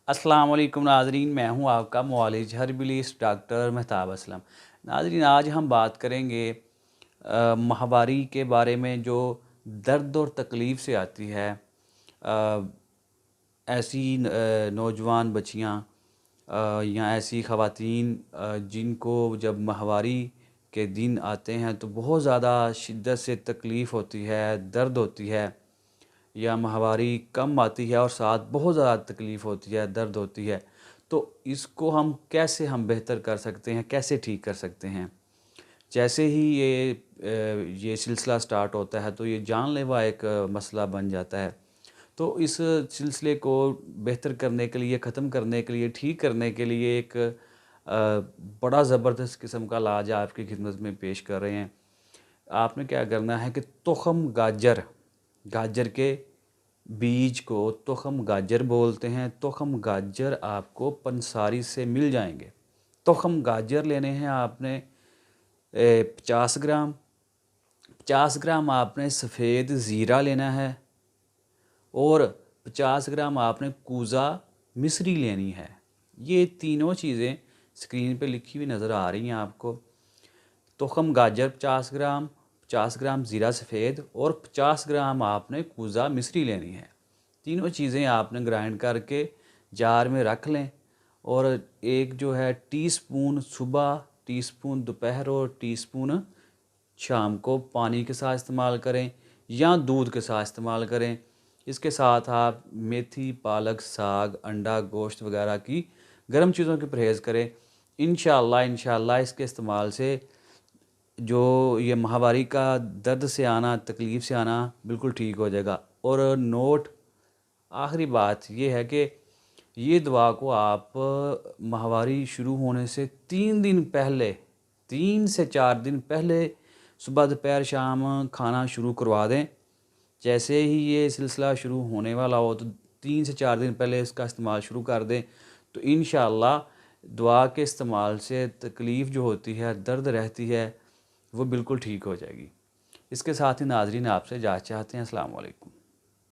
अस्सलाम वालेकुम नाज़रीन, मैं हूं आपका मुआलिज हर्बलिस्ट डॉक्टर मेहताब असलम। नाज़रीन, आज हम बात करेंगे माहवारी के बारे में जो दर्द और तकलीफ़ से आती है। ऐसी नौजवान बच्चियां या ऐसी ख़वातीन जिनको जब माहवारी के दिन आते हैं तो बहुत ज़्यादा शिद्दत से तकलीफ़ होती है, दर्द होती है, या माहवारी कम आती है और साथ बहुत ज़्यादा तकलीफ़ होती है, दर्द होती है। तो इसको हम बेहतर कर सकते हैं, कैसे ठीक कर सकते हैं? जैसे ही ये सिलसिला स्टार्ट होता है तो ये जानलेवा एक मसला बन जाता है। तो इस सिलसिले को बेहतर करने के लिए, ख़त्म करने के लिए, ठीक करने के लिए एक बड़ा ज़बरदस्त किस्म का इलाज आपकी खिदमत में पेश कर रहे हैं। आपने क्या करना है कि तुख़्म गाजर, गाजर के बीज को तुख़्म गाजर बोलते हैं। तुख़्म गाजर आपको पंसारी से मिल जाएंगे। तुख़्म गाजर लेने हैं आपने 50 ग्राम। 50 ग्राम आपने सफ़ेद ज़ीरा लेना है और 50 ग्राम आपने कूज़ा मिस्री लेनी है। ये तीनों चीज़ें स्क्रीन पे लिखी हुई नज़र आ रही हैं आपको। तुख़्म गाजर 50 ग्राम, 50 ग्राम ज़ीरा सफ़ेद और 50 ग्राम आपने कूज़ा मिस्री लेनी है। तीनों चीज़ें आपने ग्राइंड करके जार में रख लें और एक जो है टीस्पून सुबह, टीस्पून दोपहर और टीस्पून शाम को पानी के साथ इस्तेमाल करें या दूध के साथ इस्तेमाल करें। इसके साथ आप मेथी, पालक, साग, अंडा, गोश्त वगैरह की गर्म चीज़ों की परहेज़ करें। इंशाअल्लाह इसके इस्तेमाल से जो ये माहवारी का दर्द से आना, तकलीफ़ से आना बिल्कुल ठीक हो जाएगा। और नोट, आखिरी बात ये है कि ये दवा को आप माहवारी शुरू होने से 3 दिन पहले, 3 से 4 दिन पहले सुबह, दोपहर, शाम खाना शुरू करवा दें। जैसे ही ये सिलसिला शुरू होने वाला हो तो 3 से 4 दिन पहले इसका इस्तेमाल शुरू कर दें। तो इंशाअल्लाह दवा के इस्तेमाल से तकलीफ़ जो होती है, दर्द रहती है, वो बिल्कुल ठीक हो जाएगी। इसके साथ ही नाज़रीन आपसे इजाज़त चाहते हैं। अस्सलाम वालेकुम।